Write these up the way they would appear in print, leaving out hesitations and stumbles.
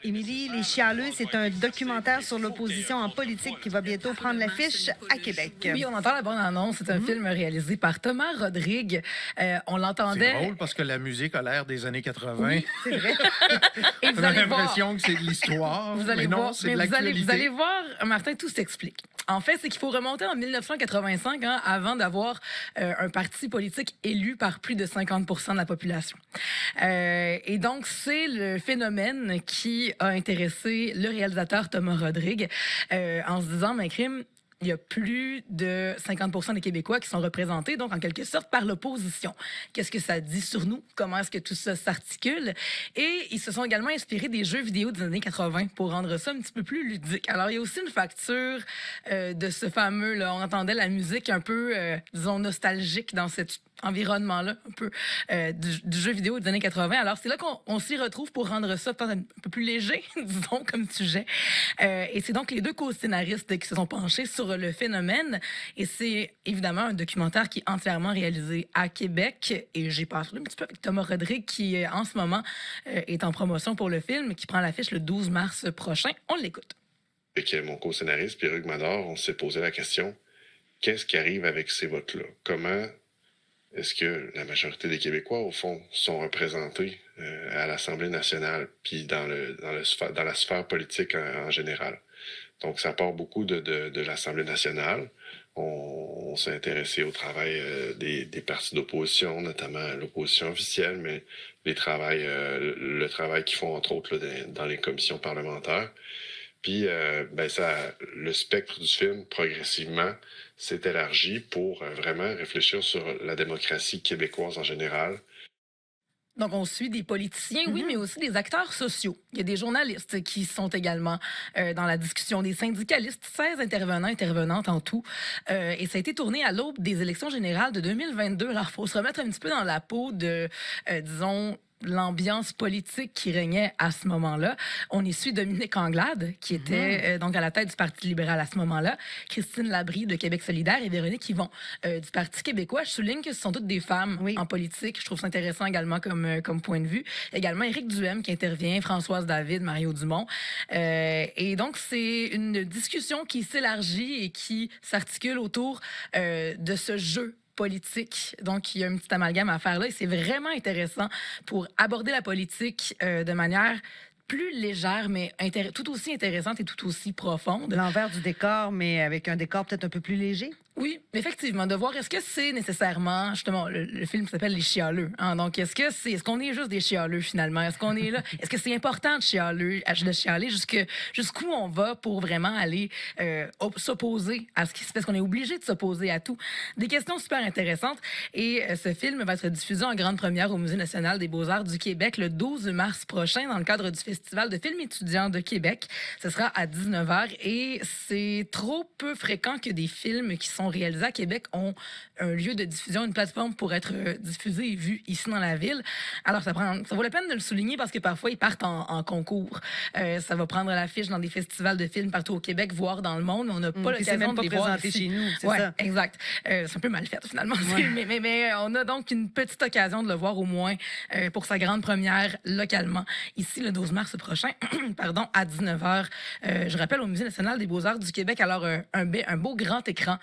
Émilie, Les Chialeux, c'est un documentaire sur l'opposition en politique qui va bientôt prendre l'affiche à Québec. Oui, on entend la bonne annonce. C'est un film réalisé par Thomas Rodrigue. On l'entendait. C'est drôle parce que la musique a l'air des années 80. Oui, c'est vrai. Et On a l'impression que c'est de l'histoire, vous allez mais non, voir, c'est de mais l'actualité. vous allez voir, Martin, tout s'explique. En fait, c'est qu'il faut remonter en 1985 avant d'avoir un parti politique élu par plus de 50 % de la population. Et donc, c'est le phénomène qui a intéressé le réalisateur Thomas Rodrigue en se disant, mais crime, il y a plus de 50 % des Québécois qui sont représentés, donc en quelque sorte par l'opposition. Qu'est-ce que ça dit sur nous? Comment est-ce que tout ça s'articule? Et ils se sont également inspirés des jeux vidéo des années 80 pour rendre ça un petit peu plus ludique. Alors, il y a aussi une facture de ce fameux, là, on entendait la musique un peu, disons, nostalgique dans cet environnement-là, un peu du jeu vidéo des années 80. Alors, c'est là qu'on s'y retrouve pour rendre ça peut-être un peu plus léger, disons, comme sujet. Et c'est donc les deux co-scénaristes qui se sont penchés sur le phénomène. Et c'est évidemment un documentaire qui est entièrement réalisé à Québec. Et j'ai parlé un petit peu avec Thomas Rodrigue, qui en ce moment est en promotion pour le film, qui prend l'affiche le 12 mars prochain. On l'écoute. Avec mon co-scénariste, Pierre-Hugues Mador, on s'est posé la question, qu'est-ce qui arrive avec ces votes-là? Comment est-ce que la majorité des Québécois, au fond, sont représentés à l'Assemblée nationale, puis dans la sphère politique en général? Donc, ça part beaucoup de l'Assemblée nationale. On s'est intéressé au travail des partis d'opposition, notamment l'opposition officielle, mais le travail qu'ils font, entre autres, là, dans les commissions parlementaires. Puis, le spectre du film, progressivement, s'est élargi pour vraiment réfléchir sur la démocratie québécoise en général. Donc, on suit des politiciens, oui, mais aussi des acteurs sociaux. Il y a des journalistes qui sont également dans la discussion, des syndicalistes, 16 intervenants, intervenantes en tout. Et ça a été tourné à l'aube des élections générales de 2022. Alors, il faut se remettre un petit peu dans la peau de, disons, l'ambiance politique qui régnait à ce moment-là. On y suit Dominique Anglade, qui était donc à la tête du Parti libéral à ce moment-là, Christine Labrie de Québec solidaire et Véronique Yvon du Parti québécois. Je souligne que ce sont toutes des femmes en politique. Je trouve ça intéressant également comme point de vue. Également Éric Duhem qui intervient, Françoise David, Mario Dumont. Et donc, c'est une discussion qui s'élargit et qui s'articule autour de ce jeu politique. Donc, il y a un petit amalgame à faire là et c'est vraiment intéressant pour aborder la politique de manière plus légère, mais tout aussi intéressante et tout aussi profonde. L'envers du décor, mais avec un décor peut-être un peu plus léger. Oui, effectivement, de voir est-ce que c'est nécessairement, justement, le film s'appelle Les Chialeux. Donc, est-ce qu'on est juste des chialeux finalement? Est-ce qu'on est là? Est-ce que c'est important de chialer jusqu'où on va pour vraiment aller s'opposer à ce qui se fait? Est-ce qu'on est obligé de s'opposer à tout? Des questions super intéressantes. Et ce film va être diffusé en grande première au Musée national des beaux-arts du Québec le 12 mars prochain dans le cadre du Festival de films étudiants de Québec. Ce sera à 19h et c'est trop peu fréquent que des films qui sont réalisés à Québec ont un lieu de diffusion, une plateforme pour être diffusés et vus ici dans la ville. Alors, ça vaut la peine de le souligner parce que parfois, ils partent en concours. Ça va prendre l'affiche dans des festivals de films partout au Québec, voire dans le monde. On n'a pas l'occasion de les voir ici. Chez nous, c'est ouais, ça. Exact. C'est un peu mal fait, finalement. Ouais. Mais on a donc une petite occasion de le voir au moins pour sa grande première localement. Ici, le 12 mars prochain, pardon, à 19h. Je rappelle au Musée national des beaux-arts du Québec. Alors, un beau grand écran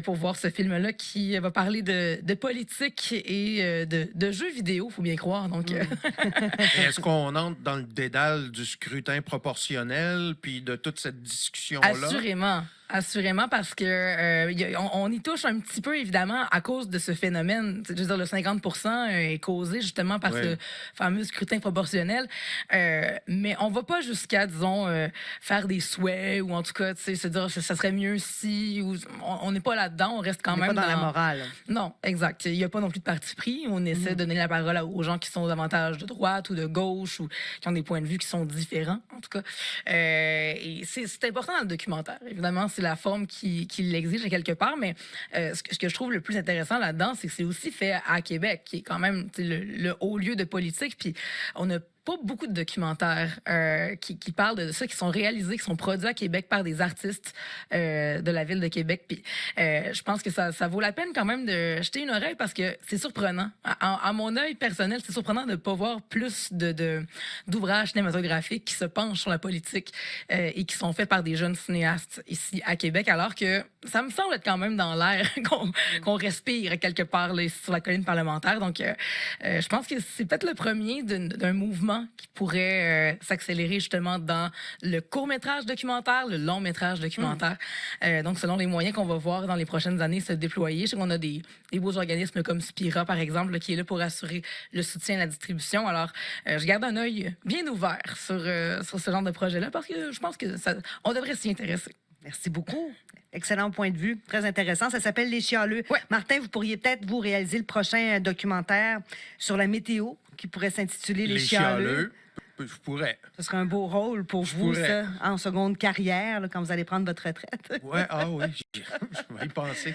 pour voir ce film-là qui va parler de politique et de jeux vidéo, il faut bien croire. Donc, Est-ce qu'on entre dans le dédale du scrutin proportionnel puis de toute cette discussion-là? Assurément, parce que on y touche un petit peu, évidemment, à cause de ce phénomène. Je veux dire, le 50 % est causé justement par ce fameux scrutin proportionnel. Mais on va pas jusqu'à, disons, faire des souhaits ou en tout cas, se dire que ça serait mieux si... On n'est pas là-dedans, on reste quand même pas dans la morale. Non, exact. Il n'y a pas non plus de parti pris. On essaie de donner la parole aux gens qui sont davantage de droite ou de gauche ou qui ont des points de vue qui sont différents, en tout cas. Et c'est important dans le documentaire, évidemment. C'est la forme qui l'exige quelque part, mais ce que je trouve le plus intéressant là-dedans, c'est que c'est aussi fait à Québec, qui est quand même le haut lieu de politique, puis on a pas beaucoup de documentaires qui parlent de ça, qui sont réalisés, qui sont produits à Québec par des artistes de la ville de Québec. Puis je pense que ça vaut la peine quand même de jeter une oreille parce que c'est surprenant. À mon œil personnel, c'est surprenant de ne pas voir plus d'ouvrages cinématographiques qui se penchent sur la politique et qui sont faits par des jeunes cinéastes ici à Québec, alors que ça me semble être quand même dans l'air qu'on respire quelque part là, sur la colline parlementaire. Donc, je pense que c'est peut-être le premier d'un mouvement qui pourrait s'accélérer justement dans le court-métrage documentaire, le long-métrage documentaire. Donc, selon les moyens qu'on va voir dans les prochaines années se déployer, je sais qu'on a des beaux organismes comme Spira, par exemple, là, qui est là pour assurer le soutien à la distribution. Alors, je garde un œil bien ouvert sur ce genre de projet-là parce que je pense que on devrait s'y intéresser. Merci beaucoup. Excellent point de vue. Très intéressant. Ça s'appelle Les Chialeux. Ouais. Martin, vous pourriez peut-être vous réaliser le prochain documentaire sur la météo qui pourrait s'intituler Les Chialeux. Je pourrais. Ce serait un beau rôle pour vous, pourrais. ça, en seconde carrière, là, quand vous allez prendre votre retraite. Ouais, ah oui, je vais y penser.